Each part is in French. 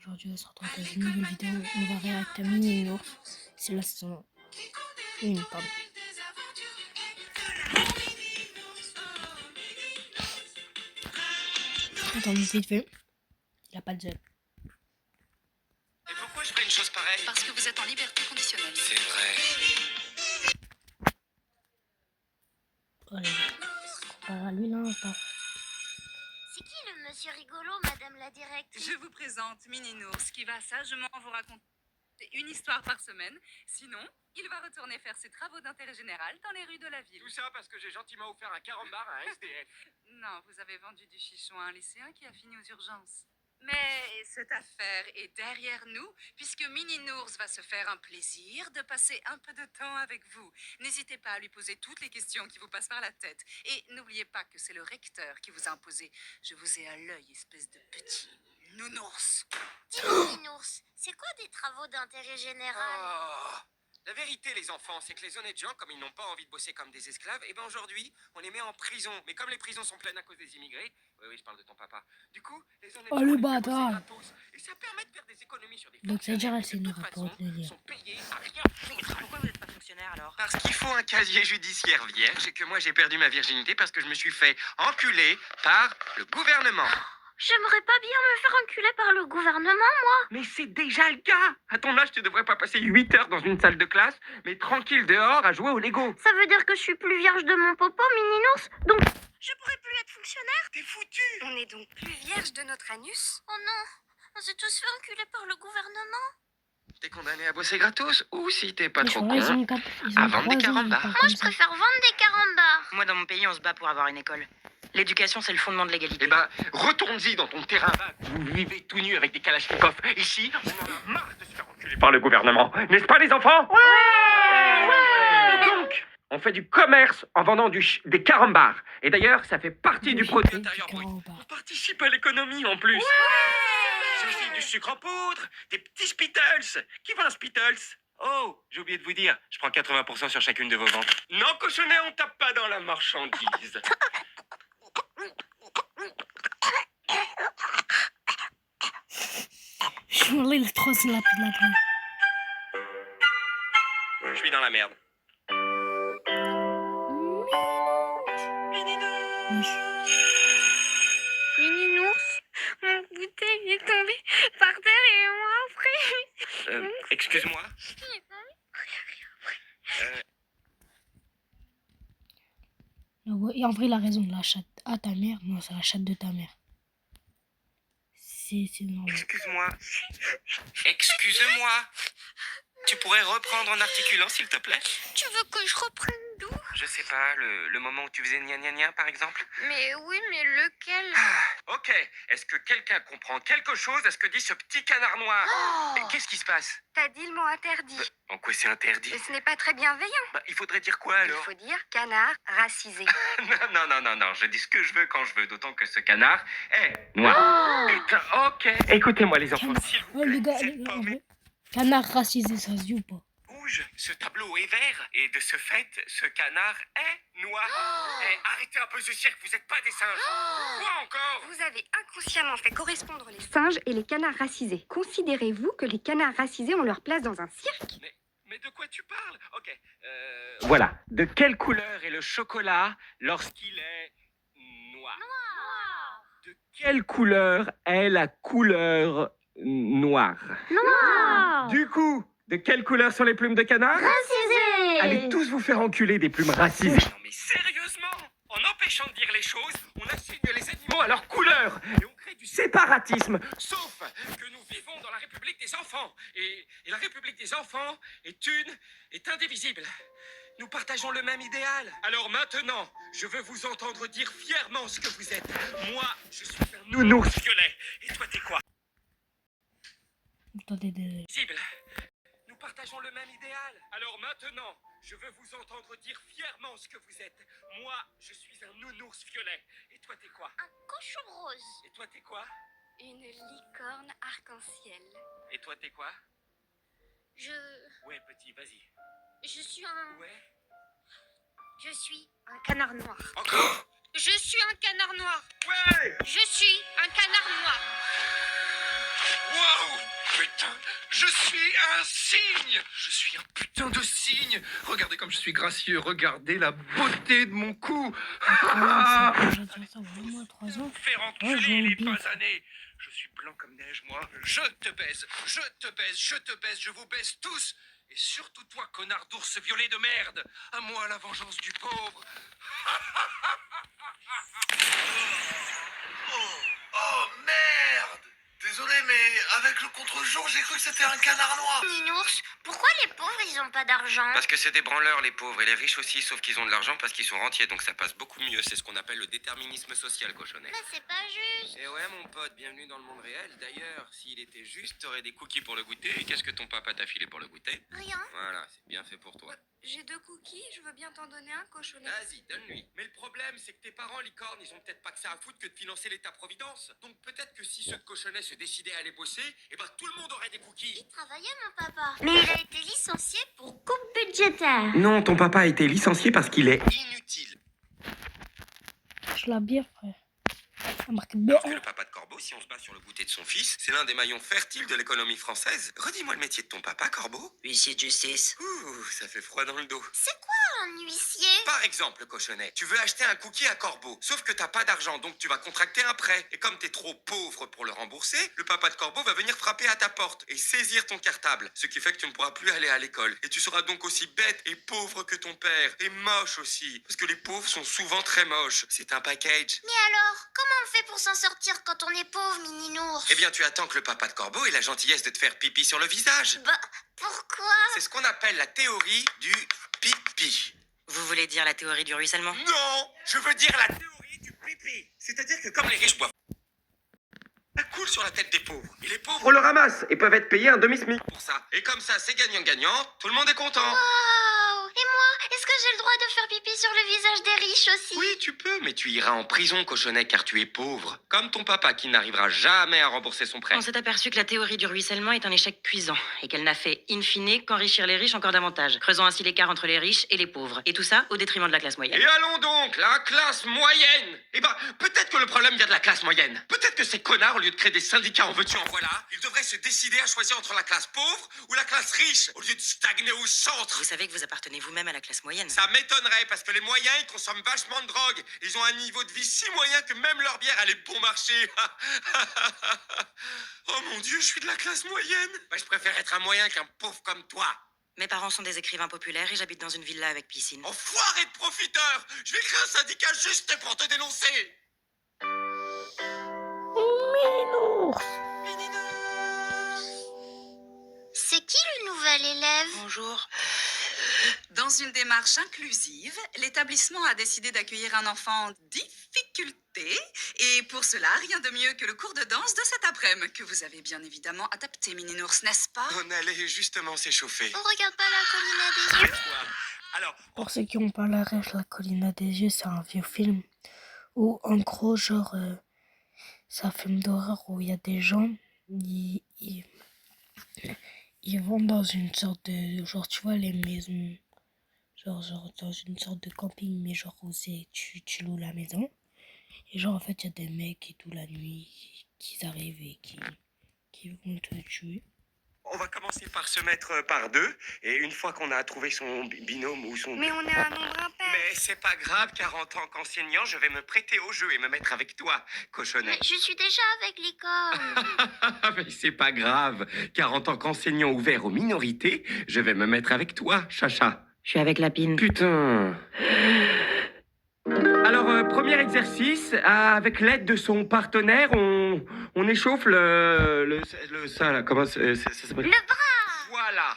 Aujourd'hui, on se retrouve dans une nouvelle vidéo. On va réacter à Mininours. C'est la saison 1, pardon. Attends, vite fait. Il a pas de gel. Et pourquoi je ferais une chose pareille? Parce que vous êtes en liberté conditionnelle. C'est vrai. Allez, on comparé à lui là, pas. C'est qui le monsieur rigolo, madame la directrice? Je vous présente Mininours qui va sagement vous raconter une histoire par semaine. Sinon, il va retourner faire ses travaux d'intérêt général dans les rues de la ville. Tout ça parce que j'ai gentiment offert un carambar à un SDF. Non, vous avez vendu du chichon à un lycéen qui a fini aux urgences. Mais cette affaire est derrière nous, puisque Mininours va se faire un plaisir de passer un peu de temps avec vous. N'hésitez pas à lui poser toutes les questions qui vous passent par la tête. Et n'oubliez pas que c'est le recteur qui vous a imposé. Je vous ai à l'œil, espèce de petit nounours. Dis-moi, Minours, c'est quoi des travaux d'intérêt général? Oh. La vérité, les enfants, c'est que les honnêtes gens, comme ils n'ont pas envie de bosser comme des esclaves, et ben aujourd'hui, on les met en prison. Mais comme les prisons sont pleines à cause des immigrés, oui, je parle de ton papa. Du coup, les honnêtes Oh, gens, le ils font bâtard. bosser gratos. Et ça permet de faire des économies sur des Donc, ça veut dire, fonctionnaires elle qui, sait de nous toute rapporter façon, le lien. sont payés à rien foutre. Pourquoi vous n'êtes pas fonctionnaire alors? Parce qu'il faut un casier judiciaire vierge et que moi j'ai perdu ma virginité parce que je me suis fait enculer par le gouvernement. J'aimerais pas bien me faire enculer par le gouvernement, moi. Mais c'est déjà le cas. À ton âge, tu devrais pas passer 8 heures dans une salle de classe, mais tranquille dehors à jouer au Lego. Ça veut dire que je suis plus vierge de mon popo, Mininours, donc je pourrais plus être fonctionnaire. T'es foutu. On est donc plus vierge de notre anus? Oh non, on s'est tous fait enculer par le gouvernement. T'es condamné à bosser gratos ou si t'es pas Mais trop je crois, con, à vendre des carambars. Moi, je préfère vendre des carambars. Moi, dans mon pays, on se bat pour avoir une école. L'éducation, c'est le fondement de l'égalité. Eh ben, retourne-y dans ton terrain vague. Vous vivez tout nu avec des kalachnikovs. Ici, on en a marre de se faire enculer par le gouvernement. N'est-ce pas, les enfants? Ouais. Donc, on fait du commerce en vendant des carambars. Et d'ailleurs, ça fait partie du produit intérieur brut. On participe à l'économie en plus. C'est aussi du sucre en poudre, des petits Spittles. Qui veut un Spittles? Oh, j'ai oublié de vous dire, je prends 80% sur chacune de vos ventes. Non, cochonnet, on tape pas dans la marchandise. Je suis allé le 3 c'est la plus de la traîne. Je suis dans la merde. Mininours, mon bouteille est tombée par terre et moi après. Excuse-moi. Et en vrai, il a raison. La chatte à ta mère. Non, c'est la chatte de ta mère. C'est normal. Excuse-moi. Excuse-moi. Tu pourrais reprendre en articulant, s'il te plaît? Tu veux que je reprenne d'où? Je sais pas, le moment où tu faisais gna gna gna, par exemple? Mais oui, mais lequel? Ok. Est-ce que quelqu'un comprend quelque chose à ce que dit ce petit canard noir? Et qu'est-ce qui se passe? T'as dit le mot interdit. En quoi c'est interdit? Et ce n'est pas très bienveillant. Bah, il faudrait dire quoi Il alors? faut dire canard racisé. Non, je dis ce que je veux quand je veux, d'autant que ce canard est noir. Putain, ok. Écoutez-moi les enfants, s'il vous Oh, plaît. les gars, C'est pas en mes vrai. Canard racisé, ça se dit ou pas? rouge, ce tableau est vert, et de ce fait, ce canard est noir. Arrêtez un peu ce cirque, vous n'êtes pas des singes. Quoi encore? Vous avez inconsciemment fait correspondre les singes et les canards racisés. Considérez-vous que les canards racisés ont leur place dans un cirque? Mais de quoi tu parles? Ok. Voilà. De quelle couleur est le chocolat lorsqu'il est noir? De quelle couleur est la couleur noire? Noir. Du coup, de quelle couleur sont les plumes de canard? Racisé. Allez tous vous faire enculer des plumes racisées. Non mais sérieusement, en empêchant de dire les choses, on assigne les animaux à leur couleur et on crée du séparatisme. Sauf que nous vivons dans la République des enfants et la République des enfants est indivisible. Nous partageons le même idéal. Alors maintenant, je veux vous entendre dire fièrement ce que vous êtes. Moi, je suis un nounours violet. Et toi, t'es quoi? Attendez, désolé. Visible. Nous partageons le même idéal. Alors maintenant, je veux vous entendre dire fièrement ce que vous êtes. Moi, je suis un nounours violet. Et toi, t'es quoi? Un cochon rose. Et toi, t'es quoi? Une licorne arc-en-ciel. Et toi, t'es quoi? Ouais, petit, vas-y. Je suis un... Ouais. Je suis... Un canard noir. Encore? Je suis un canard noir. Ouais. Je suis un canard noir. Wow. putain, je suis un cygne. Je suis un putain de cygne. Regardez comme je suis gracieux. Regardez la beauté de mon cou. Ah, j'ai dit ça vraiment à 3 ans. Faire Ouais, j'ai enculer les oublié. basanés. Je suis blanc comme neige, moi. Je te baise, je te baise, je te baise, je vous baise tous. Et surtout toi, connard d'ours violet de merde. À moi la vengeance du pauvre. Oh merde! Désolé, mais avec le contre-jour, j'ai cru que c'était un canard noir. Ninours, pourquoi les pauvres, ils ont pas d'argent? Parce que c'est des branleurs, les pauvres, et les riches aussi, sauf qu'ils ont de l'argent parce qu'ils sont rentiers, donc ça passe beaucoup mieux. C'est ce qu'on appelle le déterminisme social, cochonnet. Mais c'est pas juste. Et ouais, mon pote, bienvenue dans le monde réel. D'ailleurs, s'il était juste, t'aurais des cookies pour le goûter. Et qu'est-ce que ton papa t'a filé pour le goûter? Rien. Voilà, c'est bien fait pour toi. J'ai 2 cookies, je veux bien t'en donner un, cochonnet. Vas-y, donne-lui. Mais le problème, c'est que tes parents, licornes, ils ont peut-être pas que ça à foutre que de financer l'État-providence. Donc peut-être que si ceux de cochonnet se décidaient à aller bosser, eh ben tout le monde aurait des cookies. Il travaillait, mon papa. Mais il a été licencié pour coupe budgétaire. Non, ton papa a été licencié parce qu'il est inutile. Je la bière, frère. Ça marque bien. Parce que le papa de Corbeau, si on se base sur le goûter de son fils, c'est l'un des maillons fertiles de l'économie française. Redis-moi le métier de ton papa, Corbeau. Huissier de justice. Ouh, ça fait froid dans le dos. C'est quoi un huissier? Par exemple, cochonnet, tu veux acheter un cookie à Corbeau, sauf que t'as pas d'argent, donc tu vas contracter un prêt. Et comme t'es trop pauvre pour le rembourser, le papa de Corbeau va venir frapper à ta porte et saisir ton cartable, ce qui fait que tu ne pourras plus aller à l'école. Et tu seras donc aussi bête et pauvre que ton père, et moche aussi, parce que les pauvres sont souvent très moches. C'est un package. Mais alors, comment on fait pour s'en sortir quand on est pauvre, Mininours? Eh bien, tu attends que le papa de Corbeau ait la gentillesse de te faire pipi sur le visage. Bah, pourquoi? C'est ce qu'on appelle la théorie du pipi. Vous voulez dire la théorie du ruissellement? Non, je veux dire la théorie du pipi. C'est-à-dire que comme les riches boivent, ça coule sur la tête des pauvres. Et les pauvres le ramassent et peuvent être payés un demi-smic pour ça. Et comme ça, c'est gagnant-gagnant, tout le monde est content. Waouh! Et moi, est-ce que j'ai le droit de faire pipi sur le visage des riches aussi? Oui, tu peux, mais tu iras en prison, cochonnet, car tu es pauvre. Comme ton papa qui n'arrivera jamais à rembourser son prêt. On s'est aperçu que la théorie du ruissellement est un échec cuisant et qu'elle n'a fait, in fine, qu'enrichir les riches encore davantage, creusant ainsi l'écart entre les riches et les pauvres. Et tout ça au détriment de la classe moyenne. Et allons donc, la classe moyenne. Eh ben, peut-être que le problème vient de la classe moyenne. Peut-être que ces connards, au lieu de créer des syndicats en veux-tu en voilà, ils devraient se décider à choisir entre la classe pauvre ou la classe riche, au lieu de stagner au centre. Vous savez que vous appartenez vous-même à la classe moyenne. Ça m'étonnerait parce que les moyens, ils consomment vachement de drogue. Ils ont un niveau de vie si moyen que même leur bière, elle est bon marché. Oh mon Dieu, je suis de la classe moyenne. Bah, je préfère être un moyen qu'un pauvre comme toi. Mes parents sont des écrivains populaires et j'habite dans une villa avec piscine. Enfoiré de profiteur. Je vais créer un syndicat juste pour te dénoncer. Minours. C'est qui le nouvel élève? Bonjour. Dans une démarche inclusive, l'établissement a décidé d'accueillir un enfant en difficulté. Et pour cela, rien de mieux que le cours de danse de cet après-midi, que vous avez bien évidemment adapté, Mininours, n'est-ce pas? On allait justement s'échauffer. On regarde pas la colline à des yeux. Alors, Pour ceux qui n'ont pas la rêve, La colline à des yeux, c'est un vieux film où, en gros, genre, c'est un film d'horreur où il y a des gens, ils vont dans une sorte de, genre, tu vois, les maisons, genre dans une sorte de camping, mais genre où tu loues la maison. Et genre, en fait, il y a des mecs et tout la nuit qui arrivent et qui vont te tuer. on va commencer par se mettre par deux. Et une fois qu'on a trouvé son binôme ou son... Mais on est un nombre impair. Mais c'est pas grave, car en tant qu'enseignant, je vais me prêter au jeu et me mettre avec toi, cochonnet. Mais je suis déjà avec licorne. Mais c'est pas grave, car en tant qu'enseignant ouvert aux minorités, je vais me mettre avec toi, Chacha. Je suis avec Lapine. Putain. Alors, premier exercice, avec l'aide de son partenaire, on échauffe ça là, comment ça s'appelle? Le bras. Voilà,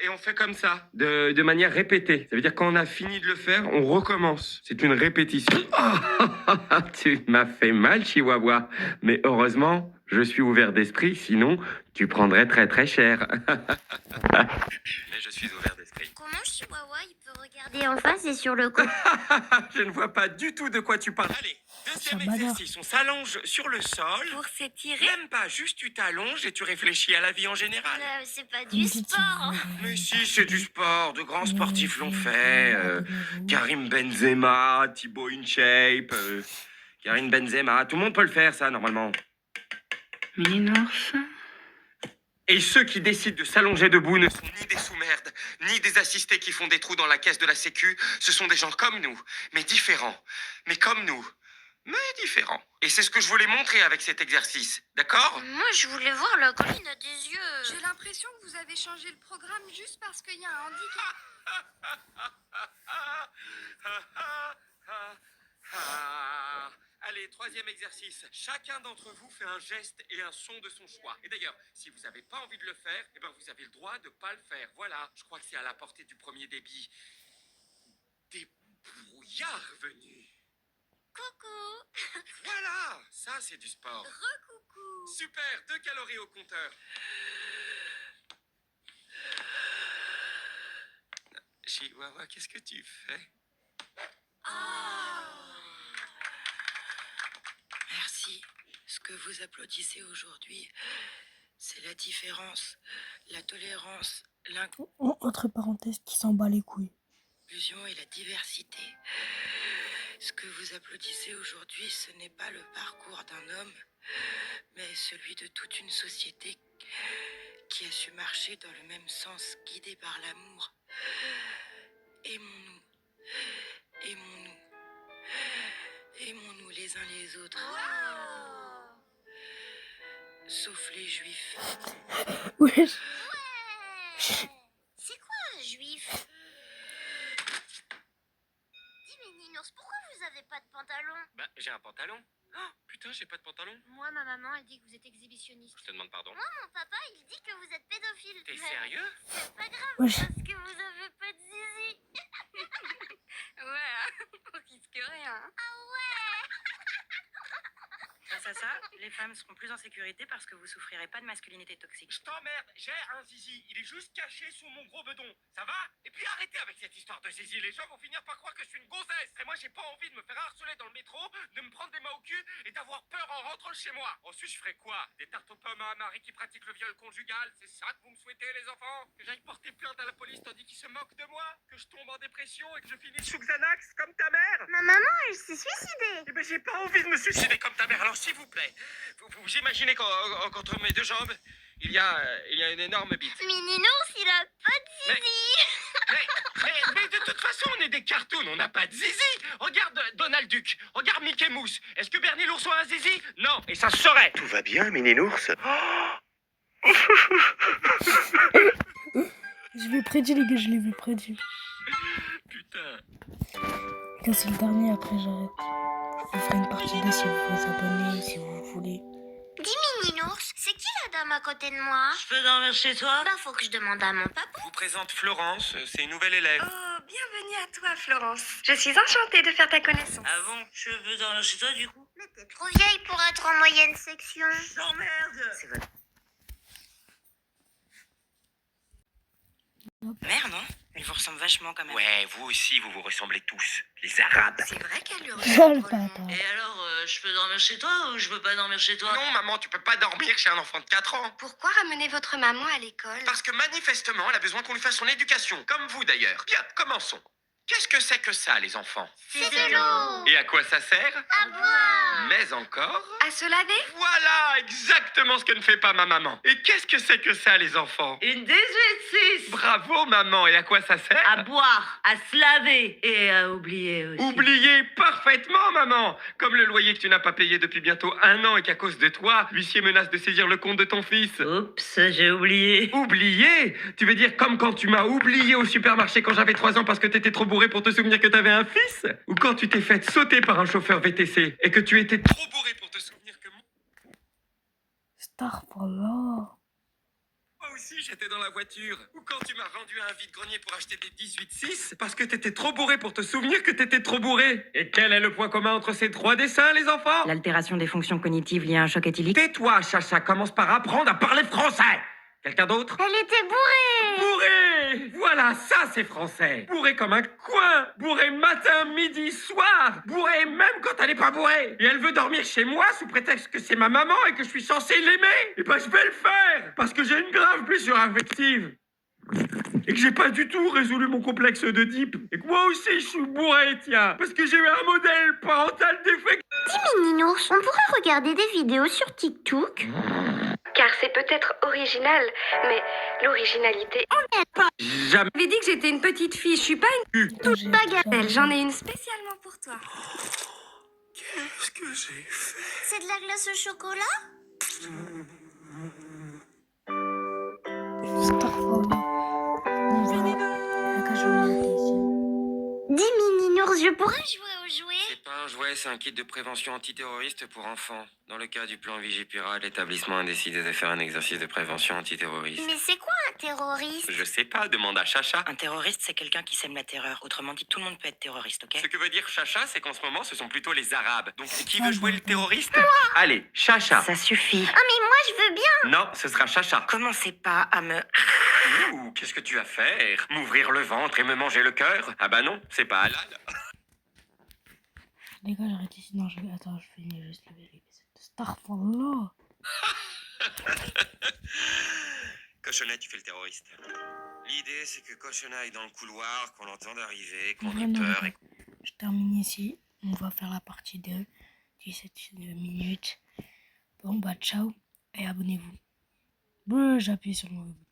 et on fait comme ça, de manière répétée. Ça veut dire quand on a fini de le faire, on recommence. C'est une répétition. Oh, tu m'as fait mal, Chihuahua. Mais heureusement, je suis ouvert d'esprit, sinon tu prendrais très très cher. Mais je suis ouvert d'esprit. Comment Chihuahua il peut regarder en face et sur le côté? Je ne vois pas du tout de quoi tu parles. Allez, deuxième Ça m'adore. exercice, on s'allonge sur le sol. Pour s'étirer? Même pas, juste tu t'allonges et tu réfléchis à la vie en général. C'est pas du sport. Mais si, c'est du sport, de grands sportifs l'ont fait. Karim Benzema, Thibaut InShape, Karim Benzema, tout le monde peut le faire ça normalement. Mininours, Et ceux qui décident de s'allonger debout ne sont ni des sous-merdes, ni des assistés qui font des trous dans la caisse de la sécu. Ce sont des gens comme nous, mais différents. Mais comme nous, mais différents. Et c'est ce que je voulais montrer avec cet exercice, d'accord? Moi, je voulais voir la colline a des yeux. J'ai l'impression que vous avez changé le programme juste parce qu'il y a un handicap. Allez, troisième exercice. Chacun d'entre vous fait un geste et un son de son choix. Et d'ailleurs, si vous n'avez pas envie de le faire, eh ben vous avez le droit de ne pas le faire. Voilà, je crois que c'est à la portée du premier débit. Des brouillards venus. Coucou. Voilà, ça c'est du sport. Recoucou. Super, 2 calories au compteur. Chihuahua, qu'est-ce que tu fais? Merci. Ce que vous applaudissez aujourd'hui, c'est la différence, la tolérance, Entre parenthèses, qui s'en bat les couilles. l'inclusion et la diversité. Ce que vous applaudissez aujourd'hui, ce n'est pas le parcours d'un homme, mais celui de toute une société qui a su marcher dans le même sens, guidée par l'amour. Aimons-nous, aimons-nous, aimons-nous les uns les autres. Sauf les juifs. Wesh. C'est quoi un juif? Dis, mais Ninours, pourquoi vous avez pas de pantalon? Bah, j'ai un pantalon. Oh, putain, j'ai pas de pantalon. Moi, ma maman, elle dit que vous êtes exhibitionniste. Je te demande pardon. Moi, mon papa, il dit que vous êtes pédophile. T'es Mais sérieux? c'est pas grave, Wesh. parce que vous avez pas de zizi. Ouais, on risque rien. Grâce à ça, les femmes seront plus en sécurité parce que vous souffrirez pas de masculinité toxique. Je t'emmerde, j'ai un zizi. Il est juste caché sous mon gros bedon. Ça va? Et puis arrêtez avec cette histoire de zizi. Les gens vont finir par croire que je suis une gonzesse. Et moi, j'ai pas envie de me faire harceler dans le métro, de me prendre des mains au cul et d'avoir peur en rentrant chez moi. Ensuite, je ferai quoi? Des tartes aux pommes à un mari qui pratique le viol conjugal? C'est ça que vous me souhaitez, les enfants? Que j'aille porter plainte à la police tandis qu'ils se moquent de moi? Que je tombe en dépression et que je finisse sous Xanax comme ta mère? Ma maman, elle s'est suicidée. Eh ben, j'ai pas envie de me suicider comme ta mère, alors s'il vous plaît, vous imaginez qu'entre mes deux jambes, il y a une énorme bite. Mininours, il a pas de zizi. Mais de toute façon, on est des cartoons, on n'a pas de zizi. Regarde Donald Duck, regarde Mickey Mouse. Est-ce que Bernie l'ourson a un zizi? Non, et ça se saurait. Tout va bien, Mininours? Je l'ai prédit, les gars, je l'ai vu prédit. Putain. Quand c'est le dernier, après j'arrête. Je vous ferai une partie 2 si vous vous abonnez, si vous voulez. Dis, Mininours, c'est qui la dame à côté de moi? Je peux dormir chez toi? Bah, faut que je demande à mon papa. Je vous présente Florence, c'est une nouvelle élève. Oh, bienvenue à toi, Florence. Je suis enchantée de faire ta connaissance. Ah bon? Je peux dormir chez toi du coup? Mais t'es trop vieille pour être en moyenne section. J'emmerde! C'est vrai. Mère, non? Elle vous ressemble vachement quand même. Ouais, vous aussi, vous vous ressemblez tous, les Arabes. C'est vrai qu'elle lui Sale ressemble. bâtard. Et alors, je peux dormir chez toi ou je peux pas dormir chez toi? Non, maman, tu peux pas dormir chez un enfant de 4 ans. Pourquoi ramener votre maman à l'école? Parce que manifestement, elle a besoin qu'on lui fasse son éducation, comme vous d'ailleurs. Bien, commençons. Qu'est-ce que c'est que ça, les enfants? C'est de l'eau. Et à quoi ça sert? À boire. Mais encore? À se laver? Voilà, exactement ce que ne fait pas ma maman. Et qu'est-ce que c'est que ça, les enfants? Une 18-6! Bravo, maman. Et à quoi ça sert? À boire, à se laver et à oublier aussi. Oubliez parfaitement, maman. Comme le loyer que tu n'as pas payé depuis bientôt 1 an et qu'à cause de toi, l'huissier menace de saisir le compte de ton fils. Oups, j'ai oublié. Oublié? Tu veux dire comme quand tu m'as oublié au supermarché quand j'avais 3 ans parce que t'étais trop bourré pour te souvenir que t'avais un fils? Ou quand tu t'es fait sauter par un chauffeur VTC et que tu étais trop bourré pour te souvenir que Star, voilà. moi aussi j'étais dans la voiture? Ou quand tu m'as rendu à un vide-grenier pour acheter des 18-6 parce que t'étais trop bourré pour te souvenir que t'étais trop bourré? Et quel est le point commun entre ces 3 dessins, les enfants? L'altération des fonctions cognitives liée à un choc éthylique. Tais-toi, Chacha, commence par apprendre à parler français. Quelqu'un d'autre? Elle était bourrée. Bourré! Voilà, ça c'est français. Bourré comme un coin. Bourré matin, midi, soir. Bourré même quand elle est pas bourrée. Et elle veut dormir chez moi sous prétexte que c'est ma maman et que je suis censé l'aimer. Et ben je vais le faire parce que j'ai une grave blessure affective. Et que j'ai pas du tout résolu mon complexe d'Oedipe. Et que moi aussi je suis bourré, tiens. Parce que j'ai eu un modèle parental défectueux. Dis, Mininours, on pourrait regarder des vidéos sur TikTok? car c'est peut-être original, mais l'originalité... Jamais. J'avais dit que j'étais une petite fille, je suis pas Attends, j'ai une gamelle, j'en ai une spécialement pour toi. Qu'est-ce que j'ai fait? C'est de la glace au chocolat? Astaghfirullah. On va... La cage au Dis Mininours, je pourrais jouer au jouet? C'est pas un jouet, c'est un kit de prévention antiterroriste pour enfants. Dans le cas du plan Vigipirate, l'établissement a décidé de faire un exercice de prévention antiterroriste. Mais c'est quoi un terroriste? Je sais pas, demande à Chacha. Un terroriste, c'est quelqu'un qui sème la terreur. Autrement dit, tout le monde peut être terroriste, ok? Ce que veut dire Chacha, c'est qu'en ce moment, ce sont plutôt les Arabes. Donc, qui veut jouer le terroriste? Allez, Chacha. Ça suffit. Ah mais moi je veux bien! Non, ce sera Chacha. Commencez pas à me... Ouh, qu'est-ce que tu vas faire? M'ouvrir le ventre et me manger le cœur? Ah bah non, c'est pas halal. Les gars, j'arrête ici. Non, attends, je finis juste le vérité. Astaghfirullah. Cochonnet, tu fais le terroriste. L'idée, c'est que Cochonnet aille dans le couloir, qu'on l'entende arriver, qu'on ait Vraiment, peur les gars, je termine ici. On va faire la partie 2. 17 minutes. Bon, bah, ciao. Et abonnez-vous. J'appuie sur le mauvais bouton.